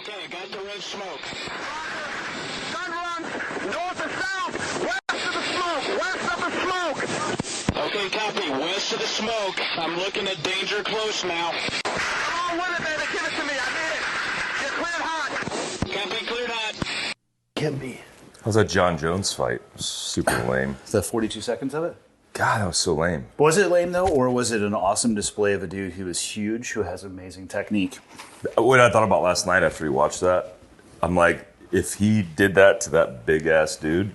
Okay, I got the red smoke. Gun runs north and south, west of the smoke, west of the smoke. Okay, copy. West of the smoke. I'm looking at danger close now. Come on with it, baby. Give it to me. I need it. Get cleared hot. Copy, cleared hot. Can be. How's that Jon Jones fight? Super lame. The 42 seconds of it? God, that was so lame. Was it lame, though, or was it an awesome display of a dude who was huge, who has amazing technique? What I thought about last night after he watched that, I'm like, if he did that to that big-ass dude,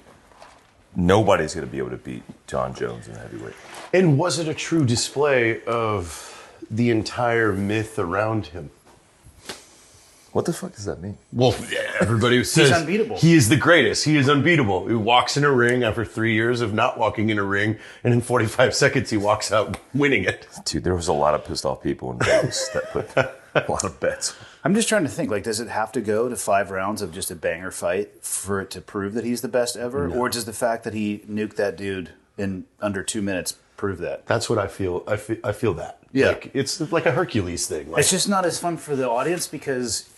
nobody's going to be able to beat Jon Jones in the heavyweight. And was it a true display of the entire myth around him? What the fuck does that mean? Well, everybody says he's unbeatable. He is the greatest. He is unbeatable. He walks in a ring after 3 years of not walking in a ring, and in 45 seconds he walks out winning it. Dude, there was a lot of pissed off people in Vegas that put a lot of bets. I'm just trying to think, like, does it have to go to 5 rounds of just a banger fight for it to prove that he's the best ever? No. Or does the fact that he nuked that dude in under 2 minutes prove that? That's what I feel. I feel that. Yeah. Like, it's like a Hercules thing. Like, it's just not as fun for the audience because,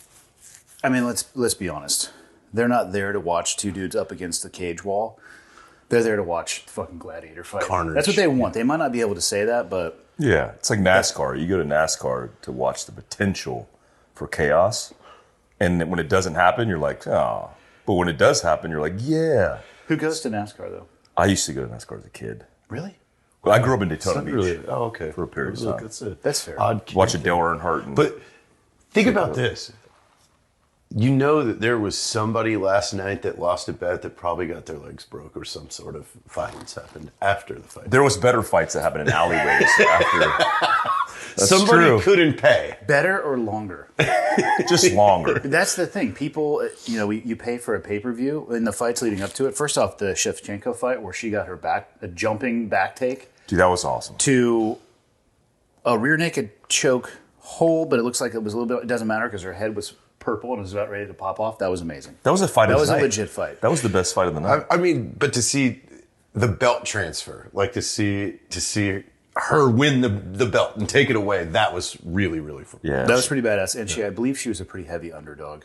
I mean, let's be honest. They're not there to watch two dudes up against the cage wall. They're there to watch fucking gladiator fight. Carnage. That's what they want. They might not be able to say that, but... Yeah, it's like NASCAR. You go to NASCAR to watch the potential for chaos, and when it doesn't happen, you're like, oh. But when it does happen, you're like, yeah. Who goes to NASCAR, though? I used to go to NASCAR as a kid. Really? Well, I grew up in Daytona Beach. really. Oh, okay. For a period of time. That's fair. Watching Dale Earnhardt. But think about this. You know that there was somebody last night that lost a bet that probably got their legs broke or some sort of violence happened after the fight. There was better fights that happened in alleyways after. That's somebody true. couldn't pay. Better or longer? Just longer. That's the thing. People, you pay for a pay-per-view in the fights leading up to it. First off, the Shevchenko fight where she got her back, a jumping back take. Dude, that was awesome. To a rear naked choke hold, but it looks like it was a little bit, it doesn't matter because her head was purple and was about ready to pop off. That was amazing. That was a fight of the night. That was a legit fight. That was the best fight of the night. I mean, but to see the belt transfer, like to see her win the belt and take it away, that was really, really fun. Yeah. That was pretty badass. And I believe she was a pretty heavy underdog.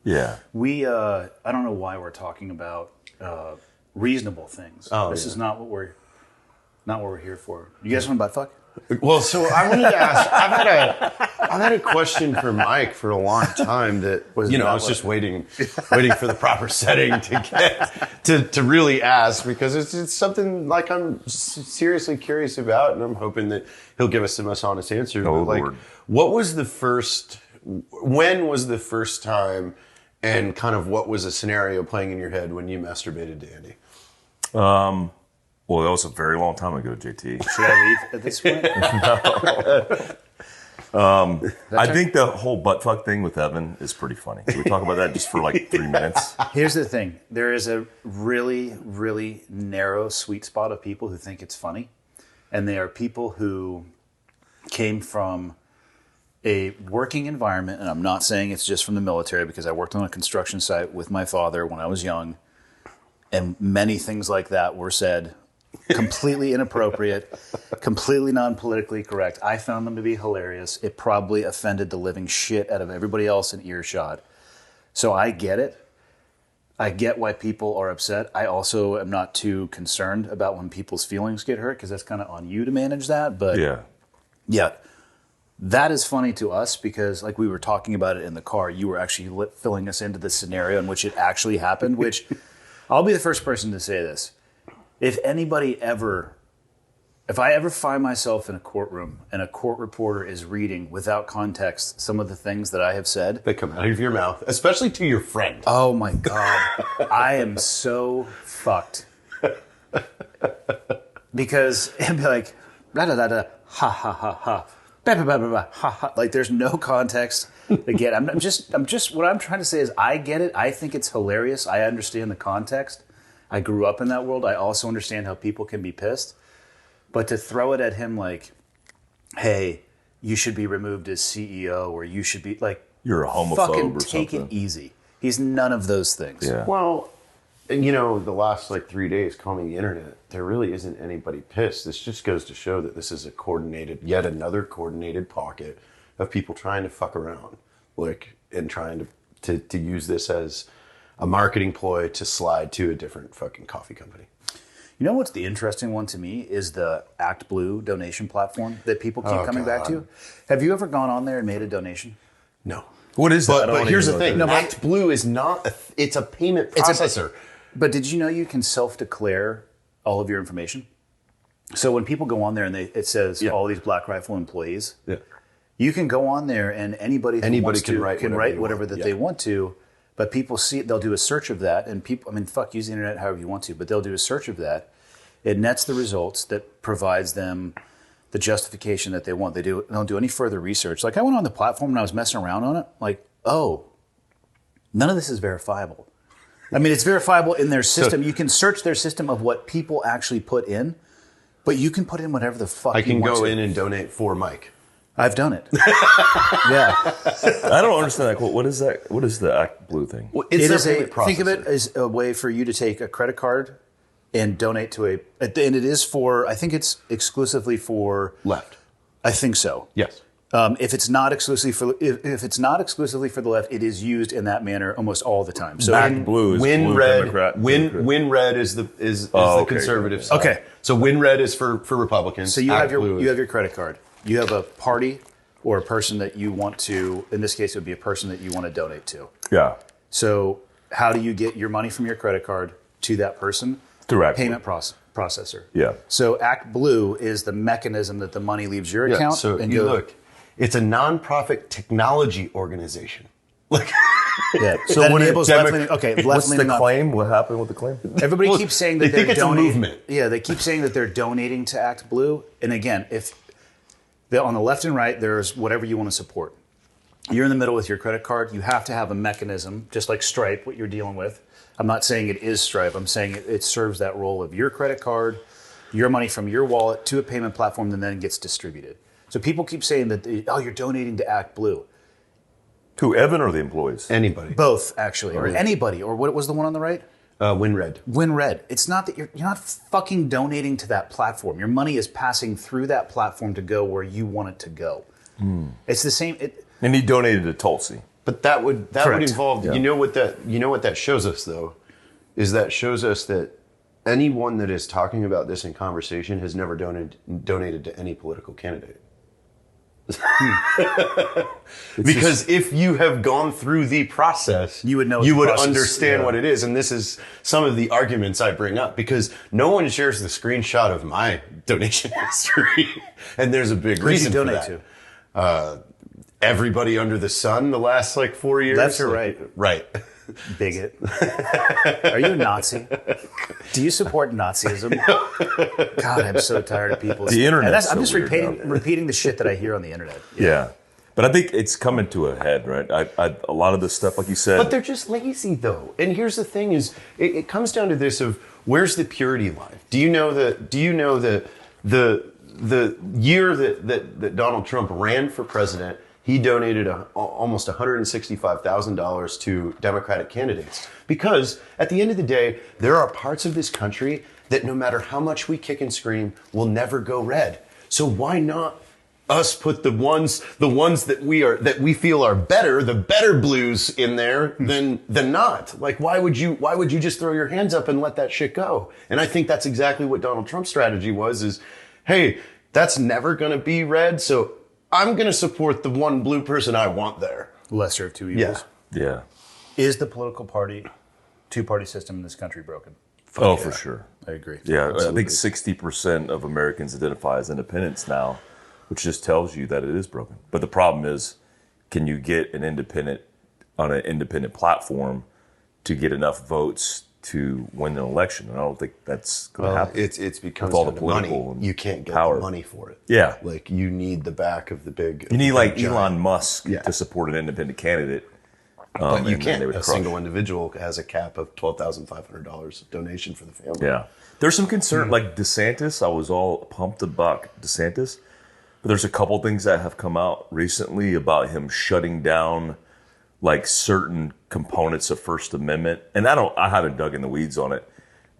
Yeah. We, I don't know why we're talking about reasonable things. This is not what we're here for. You guys want to butt fuck? Well, so I wanted to ask. I've had a question for Mike for a long time. That I was just waiting for the proper setting to get to really ask because it's something like I'm seriously curious about, and I'm hoping that he'll give us the most honest answer. Oh, but Lord. What was the first? When was the first time? And kind of what was a scenario playing in your head when you masturbated to Andy? Well, that was a very long time ago, JT. Should I leave at this point? I think the whole butt fuck thing with Evan is pretty funny. Can we talk about that just for like 3 minutes? Here's the thing. There is a really, really narrow sweet spot of people who think it's funny. And they are people who came from a working environment, and I'm not saying it's just from the military because I worked on a construction site with my father when I was young, and many things like that were said completely inappropriate, completely non-politically correct. I found them to be hilarious. It probably offended the living shit out of everybody else in earshot. So I get it. I get why people are upset. I also am not too concerned about when people's feelings get hurt because that's kind of on you to manage that. But yeah, that is funny to us because like we were talking about it in the car, you were actually filling us into the scenario in which it actually happened, which I'll be the first person to say this. If I ever find myself in a courtroom and a court reporter is reading without context some of the things that I have said. They come out of your mouth, especially to your friend. Oh my God. I am so fucked. Because it'd be like, da da da da, ha ha ha ha. Bah, bah, bah, bah, bah, ha ha. Like there's no context. Again, I'm just what I'm trying to say is I get it. I think it's hilarious. I understand the context. I grew up in that world. I also understand how people can be pissed. But to throw it at him like, hey, you should be removed as CEO or you should be like, you're a homophobe fucking or take something. it easy. He's none of those things. Yeah. Well, and the last 3 days calming the internet, there really isn't anybody pissed. This just goes to show that this is yet another coordinated pocket of people trying to fuck around, and trying to to use this as a marketing ploy to slide to a different fucking coffee company. You know what's the interesting one to me is the ActBlue donation platform that people keep coming back to. Have you ever gone on there and made a donation? No. What is that? But here's the thing. No, ActBlue is not, it's a payment processor. But did you know you can self-declare all of your information? So when people go on there and it says all these Black Rifle employees, you can go on there and anybody can write whatever that they want to. But people see it, they'll do a search of that, and people, use the internet however you want to, but they'll do a search of that. It nets the results that provides them the justification that they want. They don't do any further research. Like I went on the platform and I was messing around on it, like, oh, none of this is verifiable. It's verifiable in their system. You can search their system of what people actually put in, but you can put in whatever the fuck you want to. I can go in and donate for Mike. I've done it. Yeah. I don't understand that. What is that? What is the ActBlue thing? Well, It is think of it as a way for you to take a credit card and donate to and it is for, I think it's exclusively for left. I think so. Yes. If it's not exclusively for the left, it is used in that manner almost all the time. So ActBlue is Win blue red. Democrat. Win red is the conservative side. Okay. So Win red is for Republicans. So you have your credit card. You have a party or a person that you want to, in this case, it would be a person that you want to donate to. Yeah. So how do you get your money from your credit card to that person? Direct payment processor. Yeah. So ActBlue is the mechanism that the money leaves your account. So and look, it's a nonprofit technology organization. Like, yeah. So that what enables left-leaning, What's the claim? What happened with the claim? Everybody keeps saying that they think it's a movement. Yeah, they keep saying that they're donating to ActBlue. And again, on the left and right, there's whatever you want to support. You're in the middle with your credit card. You have to have a mechanism, just like Stripe, what you're dealing with. I'm not saying it is Stripe. I'm saying it serves that role of your credit card, your money from your wallet to a payment platform that then gets distributed. So people keep saying that, you're donating to ActBlue. To Evan or the employees? Anybody. Both, actually. Or anybody. Or what was the one on the right? WinRed. WinRed. It's not that you're not fucking donating to that platform. Your money is passing through that platform to go where you want it to go. It's the same. And he donated to Tulsi. But that would involve. Yeah. You know what that shows us though, is that shows us that anyone that is talking about this in conversation has never donated to any political candidate. Because if you have gone through the process, you would know. You would understand what it is, and this is some of the arguments I bring up because no one shares the screenshot of my donation history, and there's a big reason for that. To? Everybody under the sun the last 4 years. Left or right? Right. Bigot. Are you a Nazi? Do you support Nazism? God, I'm so tired of people. The internet. I'm just repeating the shit that I hear on the internet. Yeah. But I think it's coming to a head, right? A lot of this stuff, like you said. But they're just lazy, though. And here's the thing: is it comes down to this of where's the purity line? Do you know that the year that Donald Trump ran for president? He donated almost $165,000 to Democratic candidates. Because at the end of the day, there are parts of this country that no matter how much we kick and scream, will never go red. So why not us put the ones that we feel are better, the better blues in there than not? Like why would you just throw your hands up and let that shit go? And I think that's exactly what Donald Trump's strategy was is, hey, that's never gonna be red, so I'm going to support the one blue person I want there. Lesser of two evils. Yeah. Is the political two-party system in this country broken? For sure. I agree. Yeah, absolutely. I think 60% of Americans identify as independents now, which just tells you that it is broken. But the problem is, can you get an independent on an independent platform to get enough votes to win an election? And I don't think that's going to happen. It's because all the political money. You can't get the money for it. Yeah. Like you need the back of the big. You need Elon Musk to support an independent candidate. But you can't. A single individual has a cap of $12,500 donation for the family. Yeah. There's some concern, like DeSantis. I was all pumped about DeSantis. But there's a couple things that have come out recently about him shutting down certain components of First Amendment. And I haven't dug in the weeds on it,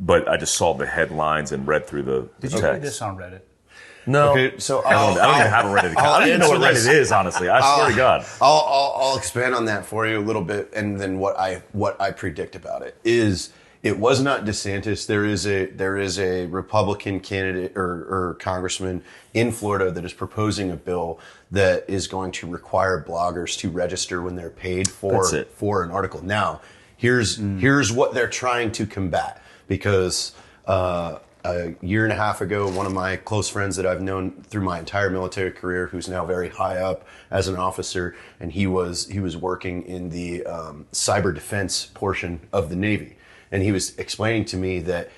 but I just saw the headlines and read through the Did you read this on Reddit? No. Okay, so I don't even have a Reddit account. I don't even know what Reddit is, honestly. I swear to God. I'll expand on that for you a little bit, and then what I predict about it is it was not DeSantis. There is a Republican candidate or congressman in Florida that is proposing a bill that is going to require bloggers to register when they're paid for an article. Now, here's what they're trying to combat, because a year and a half ago, one of my close friends that I've known through my entire military career, who's now very high up as an officer, and he was working in the cyber defense portion of the Navy. And he was explaining to me that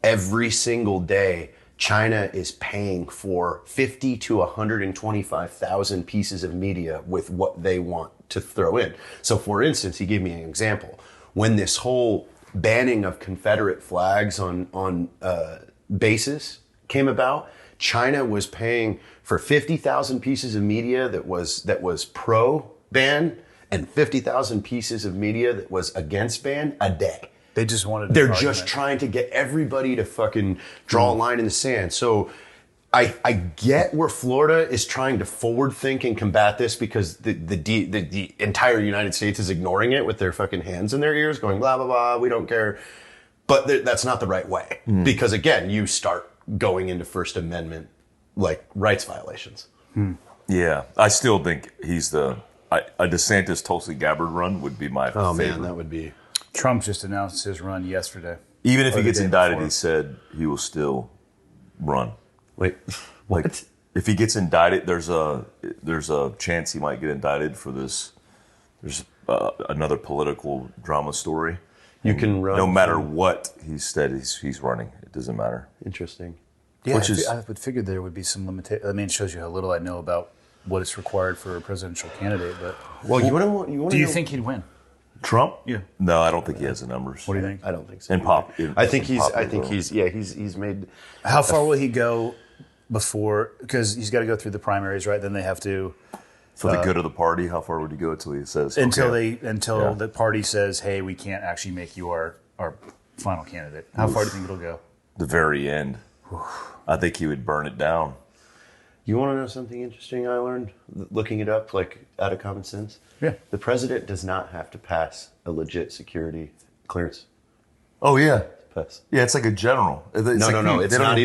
every single day, China is paying for 50 to 125,000 pieces of media with what they want to throw in. So, for instance, he gave me an example. When this whole banning of Confederate flags on bases came about, China was paying for 50,000 pieces of media that was pro ban and 50,000 pieces of media that was against ban a day. They just wanted. They're just trying to get everybody to fucking draw a line in the sand. So I get where Florida is trying to forward think and combat this, because the entire United States is ignoring it with their fucking hands in their ears, going blah blah blah. We don't care. But that's not the right way, because again, you start going into First Amendment like rights violations. Yeah, I still think he's a DeSantis Tulsi Gabbard run would be my favorite. Oh man, that would be. Trump just announced his run yesterday. Even if he gets indicted, he said he will still run. Wait, what? Like, if he gets indicted, there's a chance he might get indicted for this. There's another political drama story. You can run no matter what he said. He's running. It doesn't matter. Interesting. Yeah, I would figure there would be some limitation. I mean, it shows you how little I know about what is required for a presidential candidate. But you want to. Do you think he'd win? Trump? Yeah. No, I don't think he has the numbers. What do you think? I don't think so. I think he's made. How far will he go before? Because he's got to go through the primaries, right? Then they have to. For the good of the party, how far would he go until he says? Until the party says, "Hey, we can't actually make you our final candidate." How far do you think it'll go? The very end. I think he would burn it down. You want to know something interesting I learned looking it up, like out of common sense? Yeah. The president does not have to pass a legit security clearance. Oh yeah. Pass. Yeah, it's like a general. No. It's not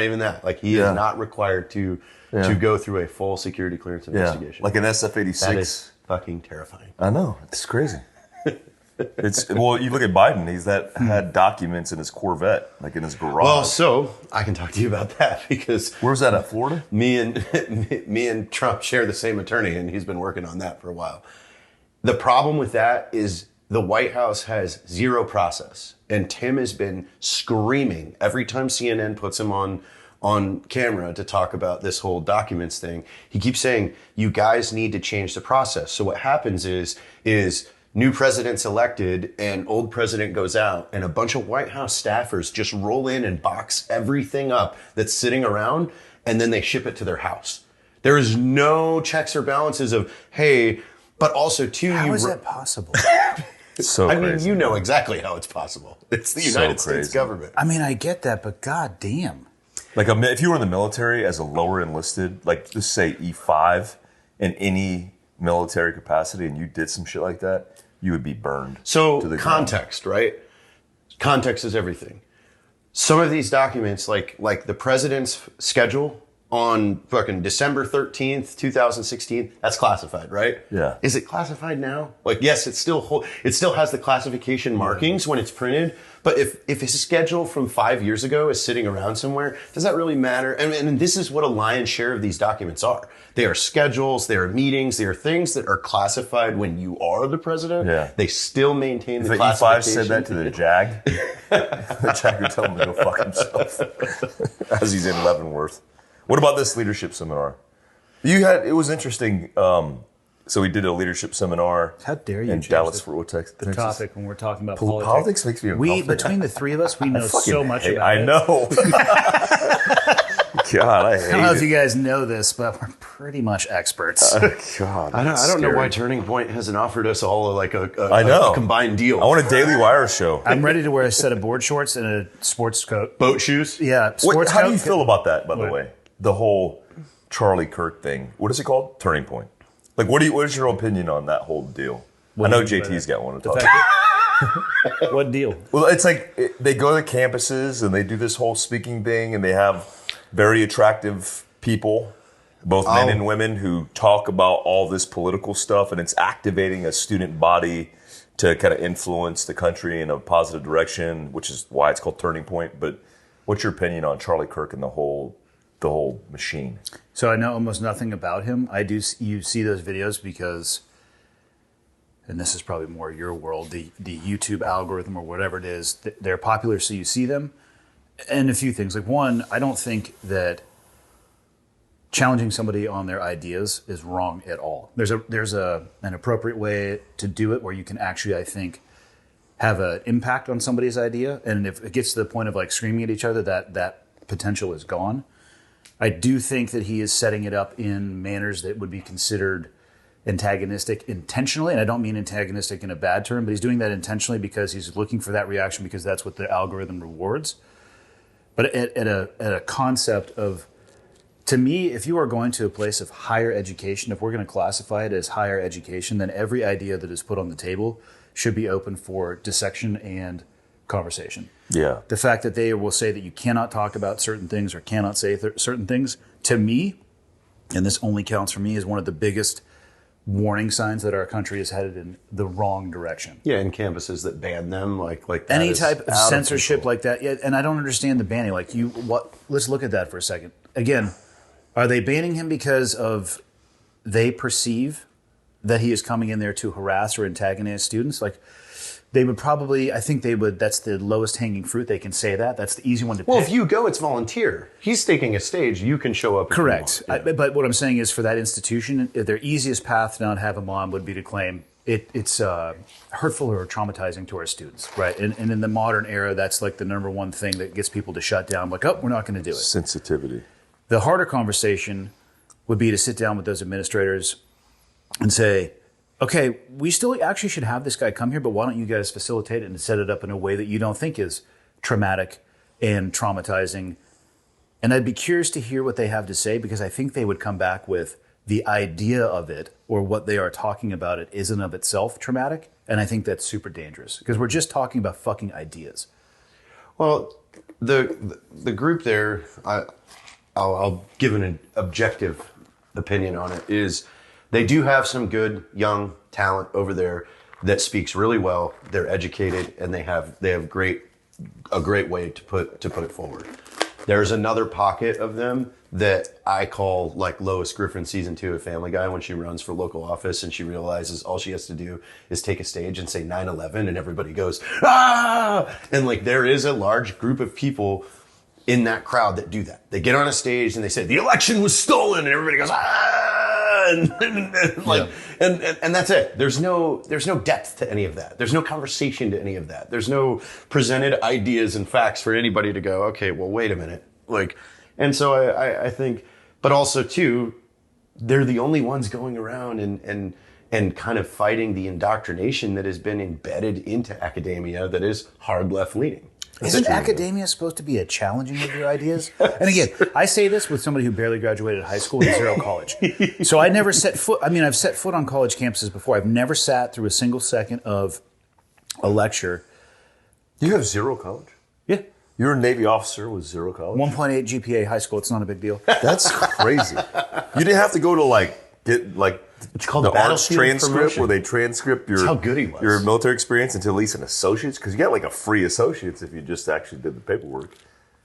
even that. Like he is not required to go through a full security clearance investigation. Like an SF-86. That is fucking terrifying. I know. It's crazy. You look at Biden. He's had documents in his Corvette, like in his garage. Well, so I can talk to you about that, because where's that at? Florida? Me and Trump share the same attorney, and he's been working on that for a while. The problem with that is the White House has zero process, and Tim has been screaming every time CNN puts him on camera to talk about this whole documents thing. He keeps saying, "You guys need to change the process." So what happens is new president's elected and old president goes out, and a bunch of White House staffers just roll in and box everything up that's sitting around, and then they ship it to their house. There is no checks or balances of, hey, but also too. How is that possible? So I crazy. mean, you know exactly how it's possible. It's the United States government. I mean, I get that, but god damn. Like if you were in the military as a lower enlisted, like just say E5 in any military capacity, and you did some shit like that, you would be burned. So to the context, right? Context is everything. Some of these documents, like the president's schedule on fucking December 13th, 2016, that's classified, right? Yeah. Is it classified now? Like, yes, it still has the classification markings when it's printed, but if his schedule from 5 years ago is sitting around somewhere, does that really matter? And this is what a lion's share of these documents are. They are schedules, they are meetings, they are things that are classified when you are the president. Yeah. They still maintain the If classification. E5 said that to the JAG, the JAG would tell him to go fuck himself as he's in Leavenworth. What about this leadership seminar? It was interesting. So we did a leadership seminar. How dare you in change Dallas, Fort Worth, Texas. the topic when we're talking about Politics makes me uncomfortable. Between the three of us, we know so much about it. I know. God, I hate I don't know if it. you guys know this, but we're pretty much experts. God, I don't know why Turning Point hasn't offered us all a combined deal. I want a Daily Wire show. I'm ready to wear a set of board shorts and a sports coat. Boat shoes. Yeah, Wait, sports how coat. do you feel about that, by the way? the whole Charlie Kirk thing. What is it called? Turning Point. Like, what is your opinion on that whole deal? I know JT's got one to talk about. What deal? Well, it's like they go to campuses and they do this whole speaking thing, and they have very attractive people, both men and women, who talk about all this political stuff, and it's activating a student body to kind of influence the country in a positive direction, which is why it's called Turning Point. But what's your opinion on Charlie Kirk and the whole machine? So I know almost nothing about him. You see those videos because, and this is probably more your world, the YouTube algorithm or whatever it is, they're popular, so you see them. And a few things. Like, one, I don't think that challenging somebody on their ideas is wrong at all. There's an appropriate way to do it where you can actually, I think, have an impact on somebody's idea. And if it gets to the point of like screaming at each other, that potential is gone. I do think that he is setting it up in manners that would be considered antagonistic intentionally. And I don't mean antagonistic in a bad term, but he's doing that intentionally because he's looking for that reaction because that's what the algorithm rewards. But at a concept of, to me, if you are going to a place of higher education, if we're going to classify it as higher education, then every idea that is put on the table should be open for dissection and conversation. Yeah. The fact that they will say that you cannot talk about certain things or cannot say certain things, to me, and this only counts for me, is one of the biggest warning signs that our country is headed in the wrong direction. Yeah, in campuses that ban them, like that any type of censorship like that. Yeah, and I don't understand the banning. Like, let's look at that for a second. Again, are they banning him because of they perceive that he is coming in there to harass or antagonize students? Like, they would probably, I think they would, that's the lowest hanging fruit. They can say that. That's the easy one to pick. Well, if you go, it's volunteer. He's taking a stage. You can show up. Correct. But what I'm saying is, for that institution, their easiest path to not have him on would be to claim it's hurtful or traumatizing to our students, right? And in the modern era, that's like the number one thing that gets people to shut down. Like, oh, we're not going to do it. Sensitivity. The harder conversation would be to sit down with those administrators and say, okay, we still actually should have this guy come here, but why don't you guys facilitate it and set it up in a way that you don't think is traumatic and traumatizing? And I'd be curious to hear what they have to say, because I think they would come back with the idea of it, or what they are talking about it, isn't of itself traumatic. And I think that's super dangerous, because we're just talking about fucking ideas. Well, the group there, I'll give an objective opinion on it, is they do have some good young talent over there that speaks really well. They're educated, and they have a great way to put it forward. There's another pocket of them that I call like Lois Griffin season 2 of Family Guy, when she runs for local office and she realizes all she has to do is take a stage and say 9/11 and everybody goes, ah! And like, there is a large group of people in that crowd that do that. They get on a stage and they say the election was stolen, and everybody goes, ah! And that's it. There's no depth to any of that. There's no conversation to any of that. There's no presented ideas and facts for anybody to go, okay, well, wait a minute. Like, and so I think, but also too, they're the only ones going around and kind of fighting the indoctrination that has been embedded into academia that is hard left leaning. Isn't academia supposed to be a challenging of your ideas? And again, I say this with somebody who barely graduated high school and zero college. So I never set foot, I've set foot on college campuses before. I've never sat through a single second of a lecture. You have zero college? Yeah. You're a Navy officer with zero college? 1.8 GPA high school. It's not a big deal. That's crazy. You didn't have to go to it's called the arts Battlefield transcript promotion. where they transcript your, how good he was. your military experience into at least an associate's, because you got like a free associate's if you just actually did the paperwork.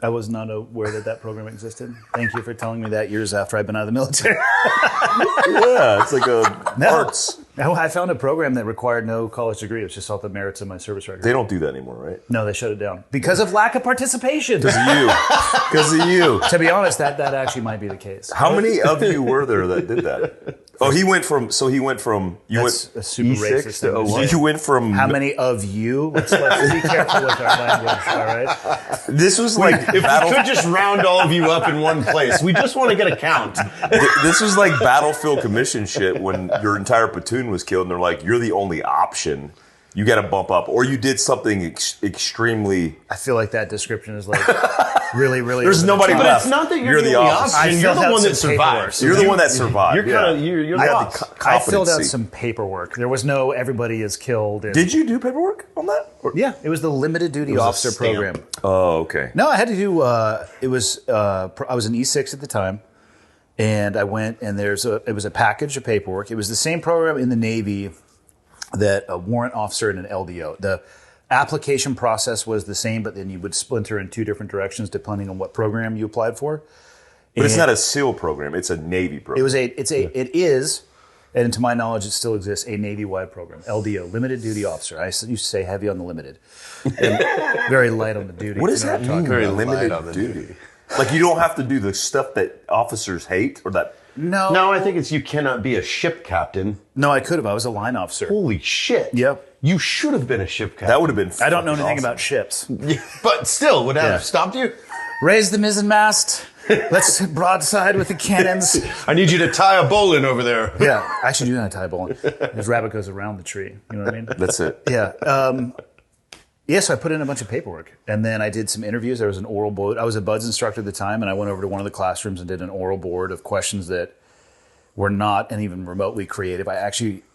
I was not aware that program existed. Thank you for telling me that years after I've been out of the military. Yeah, it's like arts. No, I found a program that required no college degree. It was just off the merits of my service record. They don't do that anymore, right? No, they shut it down because of lack of participation. Because of you. Because of you. To be honest, that actually might be the case. How many of you were there that did that? Oh, he went from That's a super E6 racist to thing. O1. You went from How many of you? Let's be careful with our language, all right? This was like If we could just round all of you up in one place, we just want to get a count. This was like Battlefield Commission shit when your entire platoon was killed, and they're like, "You're the only option. you got to bump up, or you did something extremely. I feel like that description is like really, really. There's nobody But left. it's not that you're the the officer. option. You're the one that survives. You're the one that survived. You're kind of you're the I boss. filled out some paperwork. There was no everybody is killed. Did you do paperwork on that? Or- Yeah, it was the limited duty was a officer stamp. program. Oh, okay. No, I had to do. I was an E6 at the time, and I went and it was a package of paperwork. It was the same program in the Navy that a warrant officer and an LDO. The application process was the same, but then you would splinter in two different directions depending on what program you applied for. But it's not a SEAL program; it's a Navy program. It is, and to my knowledge, it still exists, a Navy-wide program. LDO, limited duty officer. I used to say heavy on the limited, and very light on the duty. What does You know that I'm mean? talking Very about? limited on the duty. Like you don't have to do the stuff that officers hate, or that. No, No, I think it's you cannot be a ship captain. no, I could have. I was a line officer. Holy shit. Yep. You should have been a ship captain. That would have been. I don't know fucking anything awesome. about ships. But still, would that Yeah. have stopped you? Raise the mizzen mast. Let's broadside with the cannons. I need you to tie a bowline over there. Yeah, I actually do know how to tie a bowline. This rabbit goes around the tree. You know what I mean? That's it. Yeah. So I put in a bunch of paperwork, and then I did some interviews. There was an oral board. I was a BUDS instructor at the time, and I went over to one of the classrooms and did an oral board of questions that were not and even remotely creative.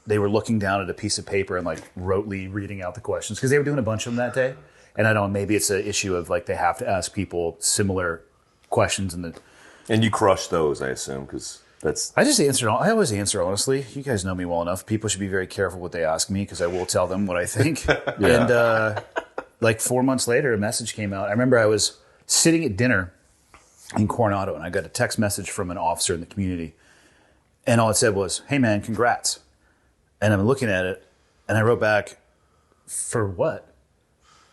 They were looking down at a piece of paper and like rotely reading out the questions because they were doing a bunch of them that day. And I don't know, maybe it's an issue of like they have to ask people similar questions And you crushed those, I assume, because that's. I always answer honestly. You guys know me well enough. People should be very careful what they ask me because I will tell them what I think. And like 4 months later, a message came out. I remember I was sitting at dinner in Coronado, and I got a text message from an officer in the community. And all it said was, "Hey man, congrats." And I'm looking at it, and I wrote back, "For what?"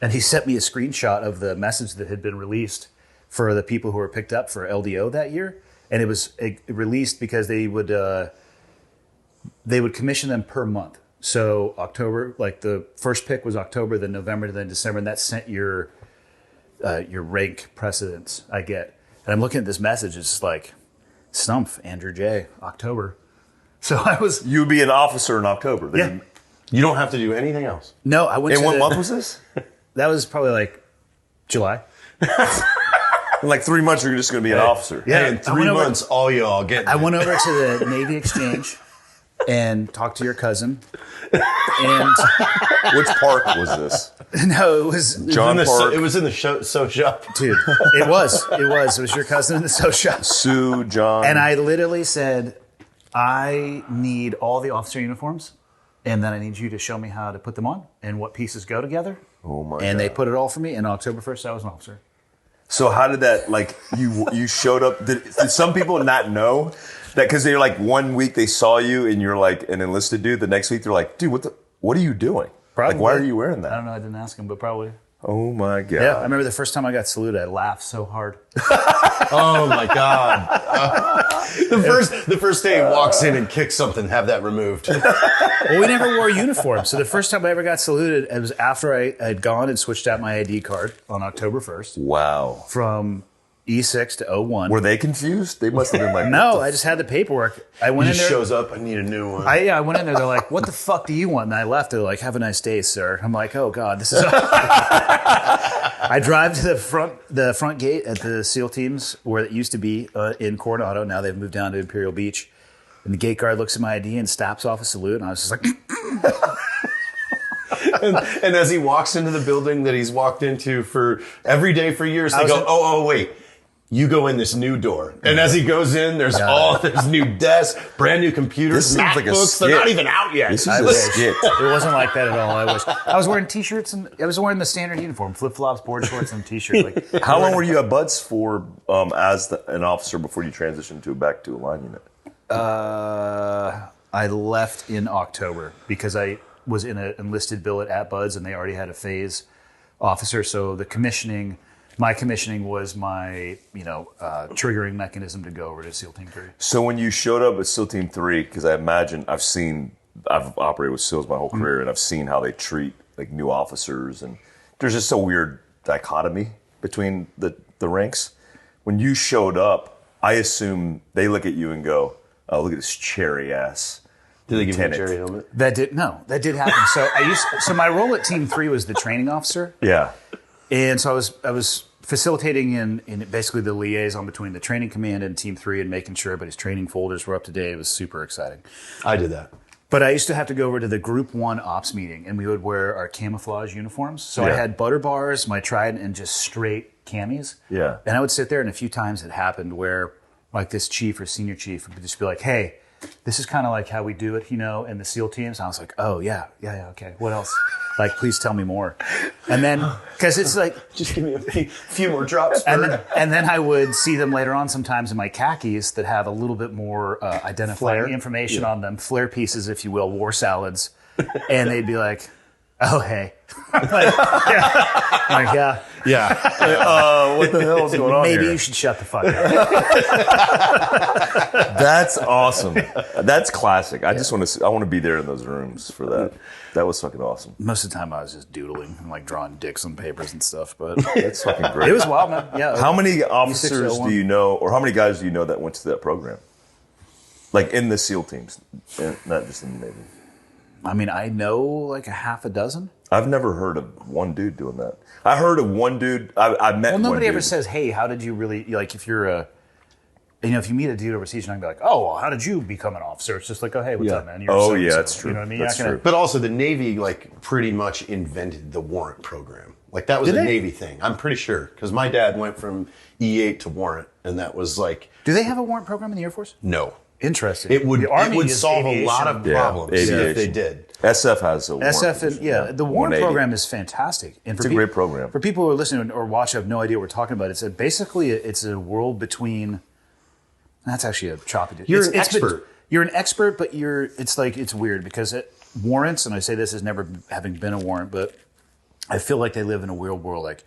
And he sent me a screenshot of the message that had been released for the people who were picked up for LDO that year. And it was released because they would commission them per month. So October, like the first pick was October, then November, then December, and that sent your rank precedence. I get, and I'm looking at this message. It's just like, Stumpf, Andrew J, October. So I was. You would be an officer in October. Then Yeah. You don't have to do anything else. No, I went. In what month was this? That was probably like July. In like 3 months, you're just going to be an officer. Yeah, Hey, in I 3 went over- months, all y'all get. I went over to the Navy Exchange and talked to your cousin. And Which park was this? no, it was John Park. It was in the so shop. dude. It was your cousin in the social shop. Sue, John. And I literally said, I need all the officer uniforms, and then I need you to show me how to put them on and what pieces go together. Oh my And God. they put it all for me. And October 1st, I was an officer. So how did that, like, you showed up, did some people not know that? Because they're like, 1 week they saw you and you're like an enlisted dude. The next week they're like, dude, what are you doing? Probably. Like, why are you wearing I that? don't know. I didn't ask him, but probably. Oh my God. Yeah, I remember the first time I got saluted, I laughed so hard. Oh my god! The first day he walks in and kicks something, have that removed. Well, we never wore uniforms. So the first time I ever got saluted, it was after I had gone and switched out my ID card on October 1st Wow. from E6 to O1. Were they confused? They must have been like, No, what the I just had the paperwork. I He went in just there. shows up. I need a new one. I went in there. They're like, "What the fuck do you want?" And I left. They're like, "Have a nice day, sir." I'm like, "Oh God, this is." I drive to the front gate at the SEAL teams where it used to be in Coronado. Now they've moved down to Imperial Beach, and the gate guard looks at my ID and stops off a salute, and I was just like, and as he walks into the building that he's walked into for every day for years, they was go, in- "Oh, wait." You go in this new door, and as he goes in, there's new desks, brand new computers, This seems like a MacBooks. They're skit. not even out yet. This is I a wish. skit. It wasn't like that at all. I wish. I was wearing t-shirts and I was wearing the standard uniform, flip-flops, board shorts, and a t-shirt. Like, How long were you at Buds for as an officer before you transitioned back to a line unit? I left in October because I was in an enlisted billet at Buds and they already had a phase officer. So my commissioning was my, triggering mechanism to go over to SEAL Team 3. So when you showed up at SEAL Team 3, because I imagine I've operated with SEALs my whole career, and I've seen how they treat like new officers, and there's just a weird dichotomy between the ranks. When you showed up, I assume they look at you and go, "Oh, look at this cherry ass." Did they give you a lieutenant. Jerry helmet? That did happen. So my role at Team 3 was the training officer. Yeah. And so I was facilitating in basically the liaison between the training command and Team 3 and making sure everybody's training folders were up to date. It was super exciting. I did that. But I used to have to go over to the Group 1 ops meeting, and we would wear our camouflage uniforms. So I had butter bars, my trident, and just straight camis. Yeah. And I would sit there, and a few times it happened where like this chief or senior chief would just be like, hey, this is kind of like how we do it, in the SEAL teams. And I was like, oh, yeah, okay. What else? Like, please tell me more. And then, because it's like... Just give me a few more drops. And then I would see them later on sometimes in my khakis that have a little bit more identifying information on them, flare pieces, if you will, war salads. And they'd be like, oh, hey. Yeah. What the hell is going on Maybe here? you should shut the fuck up. That's awesome. That's classic. I want to be there in those rooms for that. That was fucking awesome. Most of the time I was just doodling and like drawing dicks on papers and stuff, but That's fucking great. it was wild, man. Yeah. How many officers E601. do you know, or how many guys do you know that went to that program? Like in the SEAL teams, not just in the Navy. I mean, I know like a half a dozen. I've never heard of one dude doing that. I heard of one dude. I met. Well, nobody one ever dude. says, hey, how did you really, like if you're if you meet a dude overseas, you're not going to be like, oh, well, how did you become an officer? It's just like, oh, hey, what's up, man? You're Oh, so-and-so. yeah, that's true. You know what I mean? That's You're not gonna- true. But also the Navy pretty much invented the warrant program. Like that was Did a they? Navy thing. I'm pretty sure because my dad went from E8 to warrant, and that was like Do they have a warrant program in the Air Force? no. Interesting. It would The Army is solve a aviation. lot of Yeah, problems if aviation. they did. SF has a warrant SF and position. the warrant 180. program is fantastic. And It's a great program. For people who are listening or watch, have no idea what we're talking about. It's basically it's a world between. That's actually a choppy. You're an expert. You're an expert, but it's weird because warrants, and I say this as never having been a warrant, but I feel like they live in a weird world. Like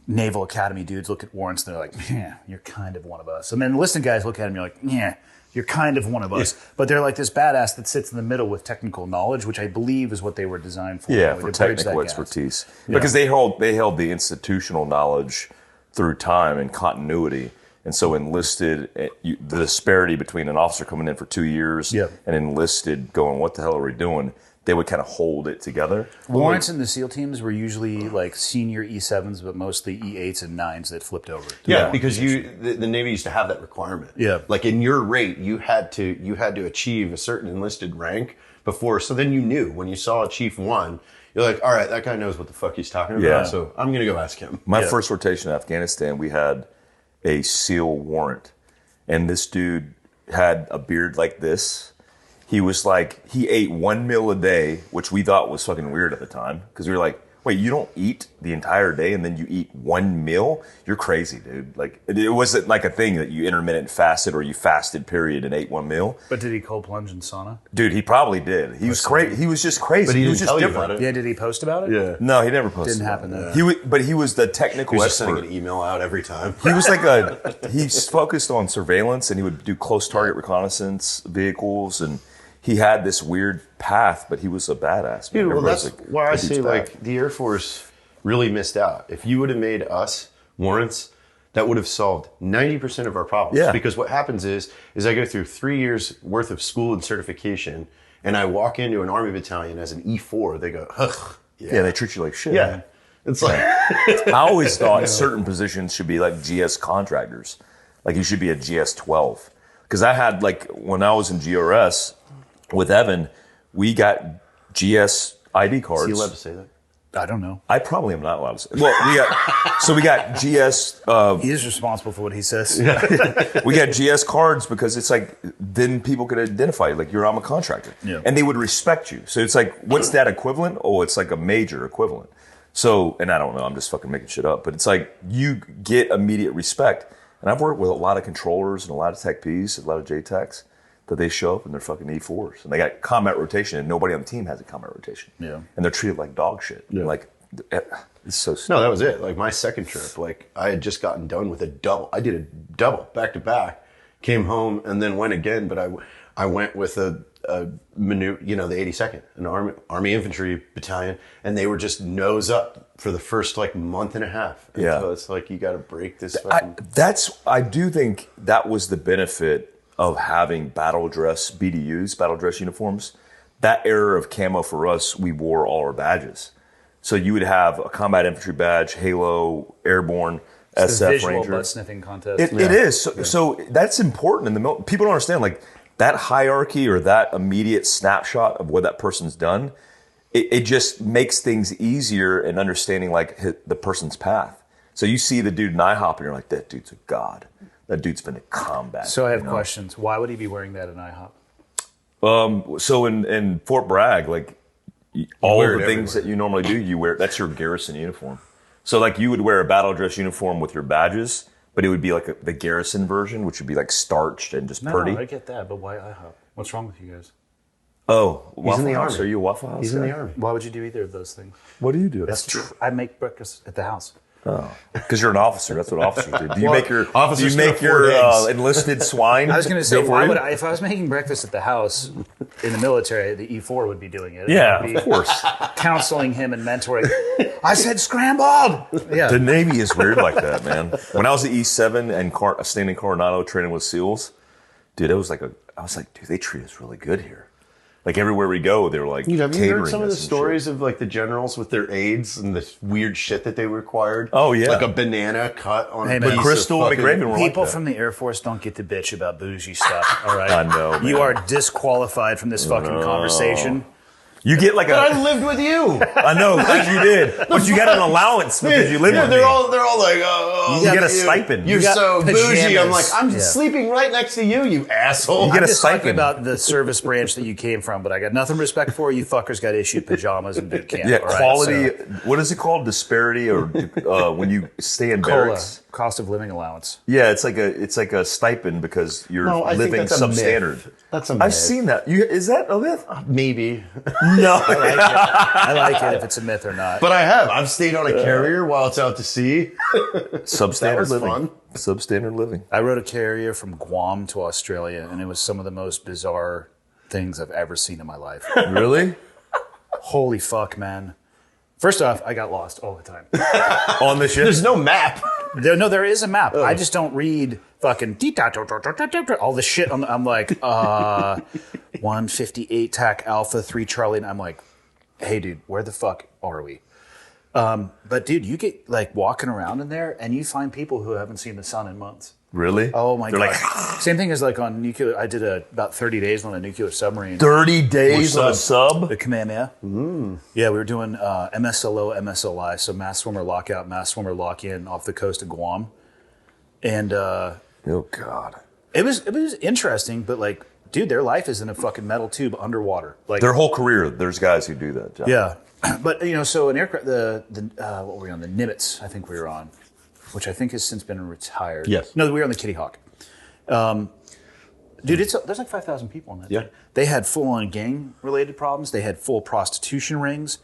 Naval Academy dudes look at warrants, and they're like, yeah, you're kind of one of us. And then enlisted guys look at them, and you're like, yeah, you're kind of one of us. But they're like this badass that sits in the middle with technical knowledge, which I believe is what they were designed for. Yeah, Like, for to bridge technical that gap. expertise. Because they held the institutional knowledge through time and continuity. And so enlisted, the disparity between an officer coming in for 2 years Yep. and enlisted going, what the hell are we doing? They would kind of hold it together. Warrants in the SEAL teams were usually like senior E7s, but mostly E8s and 9s that flipped over. to Yeah, warrant because position. the Navy used to have that requirement. Yeah. Like in your rate, you had to achieve a certain enlisted rank before. So then you knew when you saw a Chief 1, you're like, all right, that guy knows what the fuck he's talking about. Yeah. So I'm gonna go ask him. My Yeah. first rotation in Afghanistan, we had a SEAL warrant. And this dude had a beard like this. He was like, he ate 1 meal a day, which we thought was fucking weird at the time. Because we were like, wait, you don't eat the entire day and then you eat 1 meal? You're crazy, dude. Like, it wasn't like a thing that you intermittent fasted or you fasted, period, and ate 1 meal. But did he cold plunge in sauna? Dude, he probably did. He was crazy. He was just crazy. But he was didn't just tell you different. about it. Yeah, did he post about it? Yeah. No, he never posted. Didn't happen about then. it. But he was the technical He was just expert. sending an email out every time. He was like he's focused on surveillance and he would do close target reconnaissance vehicles and he had this weird path, but he was a badass. Man. Dude, well, Everybody's that's like, why I "That dude's say bad." like the Air Force really missed out. If you would have made us warrants, that would have solved 90% of our problems. Yeah. Because what happens is I go through 3 years worth of school and certification, and I walk into an Army battalion as an E4. They go, ugh. Yeah, they treat you like shit. Yeah. It's like, I always thought certain positions should be like GS contractors. Like you should be a GS 12. Because I had like, when I was in GRS with Evan, we got GS ID cards. is he allowed to say that? I don't know. I probably am not allowed to say. Well, we got GS. He is responsible for what he says. We got GS cards because it's like then people could identify you, like I'm a contractor, Yeah. and they would respect you. So it's like, what's that equivalent? Oh, it's like a major equivalent. So, and I don't know, I'm just fucking making shit up, but it's like you get immediate respect. And I've worked with a lot of controllers and a lot of TACPs, a lot of JTACs, that they show up and they're fucking E4s. And they got combat rotation and nobody on the team has a combat rotation. Yeah. And they're treated like dog shit. Yeah. Like, it's so stupid. No, that was it. Like my second trip, like I had just gotten done with a double. I did a double back to back, came home and then went again. But I went with a maneuver, the 82nd, an Army Infantry battalion, and they were just nose up for the first like month and a half. Yeah. So it's like, you got to break this. Fucking... I do think that was the benefit of having battle dress BDUs, battle dress uniforms, that era of camo for us, we wore all our badges. So you would have a combat infantry badge, Halo, Airborne, It's the SF visual Ranger. butt sniffing contest. It is. So that's important in the military. People don't understand, like, that hierarchy or that immediate snapshot of what that person's done, it just makes things easier in understanding, like, the person's path. So you see the dude in IHOP and you're like, that dude's a god. That dude's been in combat. So I have questions. Why would he be wearing that in IHOP? So in Fort Bragg, like, all wear of the it things that you normally do, you wear. That's your garrison uniform. So, like, you would wear a battle dress uniform with your badges, but it would be like the garrison version, which would be like starched and just pretty. No, I get that, but why IHOP? What's wrong with you guys? Oh, He's Waffle in the House? Army. Are you a Waffle House? He's in the Army. Why would you do either of those things? What do you do? That's true. I make breakfast at the house. Because you're an officer. That's what officers do. Do you make your officers do you make can afford your eggs. enlisted swine? I was going to say, go for why you? would if I was making breakfast at the house in the military, the E4 would be doing it. Yeah, I'd be of course. counseling him and mentoring. I said scrambled. Yeah. The Navy is weird like that, man. When I was at E7 and staying in Coronado training with SEALs, dude, I was like, dude, they treat us really good here. Like, everywhere we go, they were like, Dude, have you catering heard some of the us and stories shit. of, like, the generals with their aides and the weird shit that they required? Oh, yeah. Like a banana cut on Hey, a man. piece of Crystal fucking- McRaven were like People that. from the Air Force don't get to bitch about bougie stuff, all right? I know, man. You are disqualified from this fucking conversation. You get like I a. lived with you. I know, glad you did. But you got an allowance because you live Yeah, with they're me. all like, oh, You get a stipend. You're You got so bougie. I'm like, pajamas. I'm Yeah. sleeping right next to you, you asshole. You get I'm a just talking stipend. about the service branch that you came from, but I got nothing respect for you. Fuckers got issued pajamas in boot camp. Yeah, all right? quality. So, What is it called? Disparity, or when you stay in COLA, barracks? cost of living allowance. Yeah, it's like a stipend because you're No, I think living that's a myth. substandard. That's a I've myth. seen that. Is that a myth? Maybe. No. I like it if it's a myth or not. But I have. I've stayed on a carrier while it's out to sea. Substandard That was living. fun. Substandard living. I rode a carrier from Guam to Australia, and it was some of the most bizarre things I've ever seen in my life. Really? Holy fuck, man. First off, I got lost all the time. On the ship? There's no map. There is a map. I just don't read fucking all the shit. I'm like, 158 TAC Alpha 3 Charlie, and I'm like, hey, dude, where the fuck are we? But dude, you get like walking around in there, and you find people who haven't seen the sun in months. Really? Oh my They're god! like, Same thing as like on nuclear. I did about 30 days on a nuclear submarine. 30 days on a sub? The Kamehameha. Yeah, we were doing MSLO, MSLI, so mass swimmer lockout, mass swimmer lock in off the coast of Guam, and Oh, God. it was interesting. But like, dude, their life is in a fucking metal tube underwater. Like Their whole career, there's guys who do that job. yeah, but so an aircraft, what were we on? The Nimitz, I think we were on, which I think has since been retired. Yes. No, we were on the Kitty Hawk. Dude, there's like 5,000 people on that. Yeah. thing. They had full-on gang-related problems. They had full prostitution rings.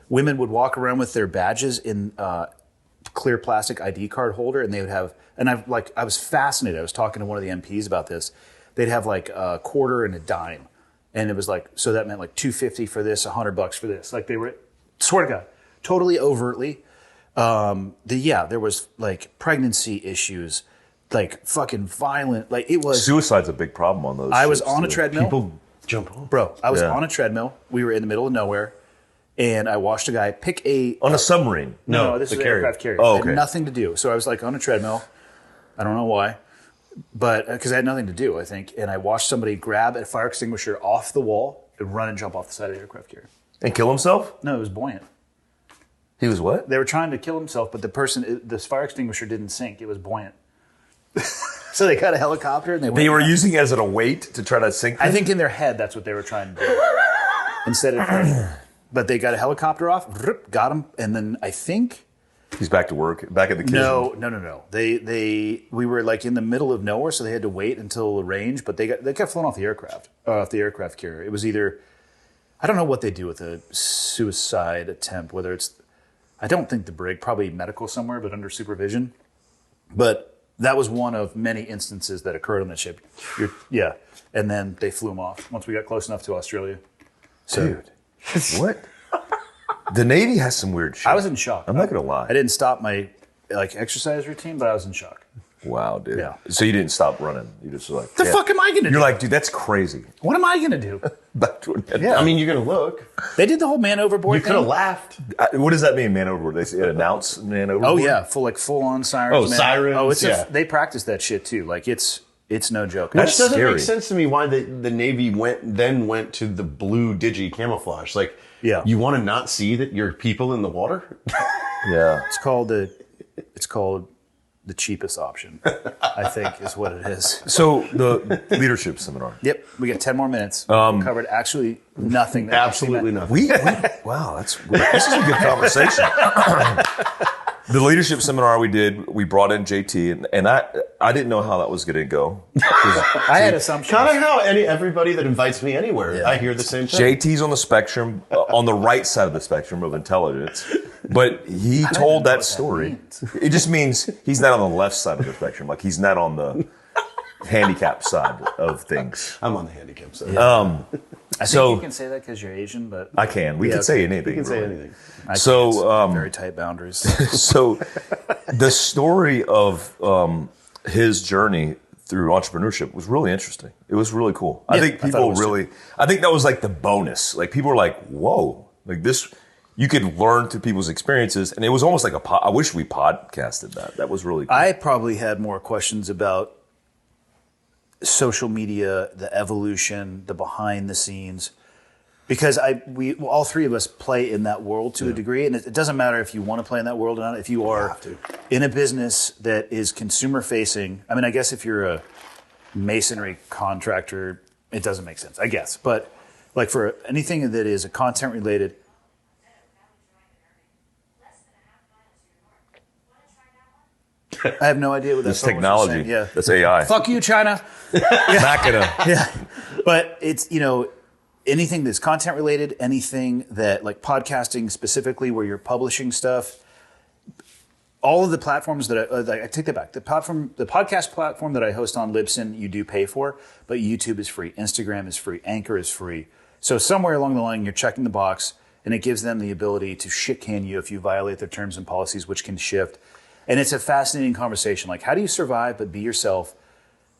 Women would walk around with their badges in clear plastic ID card holder, and they would have. And I was fascinated. I was talking to one of the MPs about this. They'd have like a quarter and a dime, and it was like, so that meant like $250 for this, $100 for this. Like they were, swear to God, totally overtly. There was like pregnancy issues, like fucking violent. Like it was. Suicide's a big problem on those I was ships, on a too. treadmill. People jump off. Bro, I was Yeah. on a treadmill. We were in the middle of nowhere, and I watched a guy pick a. On a submarine. No, this the is an carrier. aircraft carrier. Oh, It okay. had nothing to do. So I was like on a treadmill. I don't know why, but because I had nothing to do, I think. And I watched somebody grab a fire extinguisher off the wall and run and jump off the side of the aircraft carrier. And kill himself? No, it was buoyant. He was what? They were trying to kill himself, but this fire extinguisher didn't sink. It was buoyant. So they got a helicopter and they went. They were using it as a weight to try to sink I him? think in their head that's what they were trying to do. Instead of, but they got a helicopter off, got him, and then I think He's back to work, back at the kitchen. no. We were like in the middle of nowhere, so they had to wait until the range. But they got flown off the aircraft carrier. It was either, I don't know what they do with a suicide attempt. Whether it's, I don't think the brig, probably medical somewhere, but under supervision. But that was one of many instances that occurred on that ship. Yeah, and then they flew him off once we got close enough to Australia. So, Dude, what? The Navy has some weird shit. I was in shock. I'm not going to lie. I didn't stop my exercise routine, but I was in shock. Wow, dude. Yeah. So you didn't stop running. You just were like, The fuck am I going to do? You're like, dude, that's crazy. What am I going to do? Back to it. I mean, you're going to look. They did the whole man overboard You thing. could have laughed. What does that mean, man overboard? They say announce man overboard? Oh, yeah. Full on sirens. Oh, man. sirens, Oh, it's yeah. they practice that shit, too. Like, it's no joke. Which doesn't scary. make sense to me why the Navy went to the blue digi camouflage. Like, Yeah. you want to not see that you're people in the water? Yeah. It's called the cheapest option, I think, is what it is. So the leadership seminar. Yep, we got 10 more minutes. We covered actually nothing. Absolutely nothing. Wow, this is a good conversation. The leadership seminar we did, we brought in JT, and I didn't know how that was going to go. I had assumptions. Kind of how everybody that invites me anywhere, I hear the same thing. JT's on the spectrum, on the right side of the spectrum of intelligence, but he told that story. It just means he's not on the left side of the spectrum, like he's not on the handicap side of things. I'm on the handicap side. I think you can say that because you're Asian, but I can. We can say anything. You can say really. anything. So, very tight boundaries. So the story of his journey through entrepreneurship was really interesting. It was really cool. I think people I think that was like the bonus. Like people were like, whoa, like this, you could learn through people's experiences. And it was almost like I wish we podcasted that. That was really cool. I probably had more questions about social media, the evolution, the behind the scenes, because we all three of us play in that world to a degree, and it doesn't matter if you want to play in that world or not. If you are in a business that is consumer facing, I mean, I guess if you're a masonry contractor, it doesn't make sense, I guess. But like for anything that is a content related. I have no idea what that's technology. Yeah, that's AI. Fuck you, China. Yeah. But it's, anything that's content related, anything that like podcasting specifically where you're publishing stuff, all of the platforms that I take that back. The podcast platform that I host on, Libsyn, you do pay for, but YouTube is free. Instagram is free. Anchor is free. So somewhere along the line, you're checking the box and it gives them the ability to shit can you if you violate their terms and policies, which can shift. And it's a fascinating conversation. Like, how do you survive but be yourself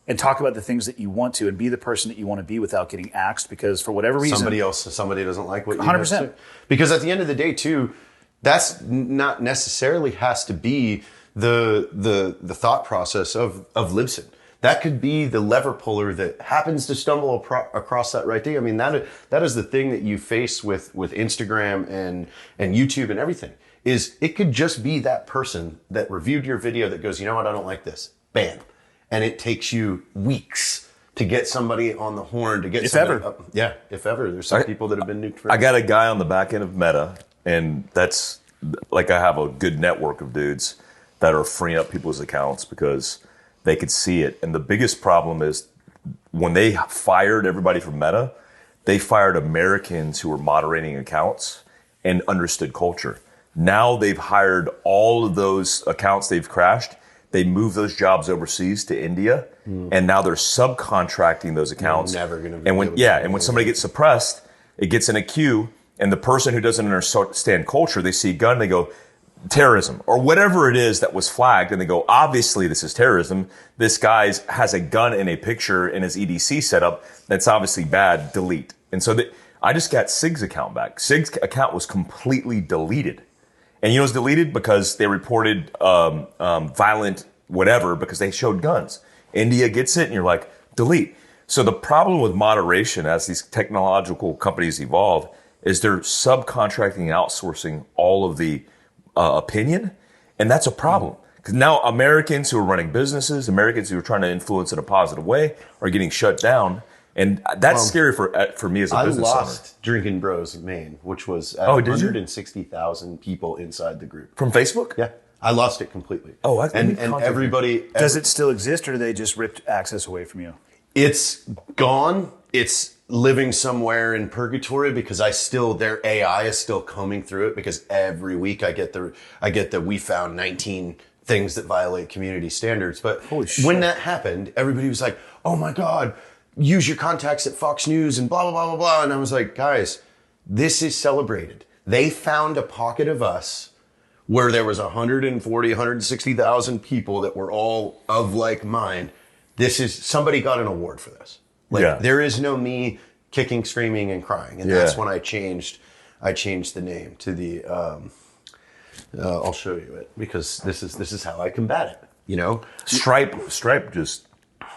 and talk about the things that you want to and be the person that you want to be without getting axed? Because for whatever reason, somebody doesn't like what you 100%. have to. Because at the end of the day, too, that's not necessarily has to be the thought process of Libsyn. That could be the lever puller that happens to stumble across that right thing. I mean, that is the thing that you face with Instagram and YouTube and everything. Is it could just be that person that reviewed your video that goes, you know what, I don't like this. Bam. And it takes you weeks to get somebody on the horn, to get if somebody ever. up. Yeah, if ever. There's some people that have been nuked for I got a guy on the back end of Meta, and that's like I have a good network of dudes that are freeing up people's accounts because they could see it. And the biggest problem is when they fired everybody from Meta, they fired Americans who were moderating accounts and understood culture. Now they've hired all of those accounts they've crashed. They moved those jobs overseas to India, and now they're subcontracting those accounts. You're never going to and when somebody gets suppressed, it gets in a queue, and the person who doesn't understand culture, they see a gun, they go, terrorism, or whatever it is that was flagged, and they go, obviously this is terrorism. This guy has a gun in a picture in his EDC setup. That's obviously bad, delete. And so I just got Sig's account back. Sig's account was completely deleted. And you know it's deleted because they reported violent whatever because they showed guns. India gets it and you're like, delete. So the problem with moderation as these technological companies evolve is they're subcontracting and outsourcing all of the opinion. And that's a problem. Because now Americans who are running businesses, Americans who are trying to influence in a positive way are getting shut down. And that's scary for me as a business owner. I lost Drinking Bros Maine, which was 160,000 people inside the group. From Facebook? Yeah. I lost it completely. Oh, and everybody... Does it still exist, or do they just ripped access away from you? It's gone. It's living somewhere in purgatory because their AI is still combing through it because every week I get the we found 19 things that violate community standards. But when that happened, everybody was like, oh my God, use your contacts at Fox News and blah, blah, blah, blah, blah. And I was like, guys, this is celebrated. They found a pocket of us where there was 140, 160,000 people that were all of like mind. Somebody got an award for this. Like there is no me kicking, screaming, and crying. And that's when I changed the name to the, I'll show you it because this is how I combat it. You know, Stripe just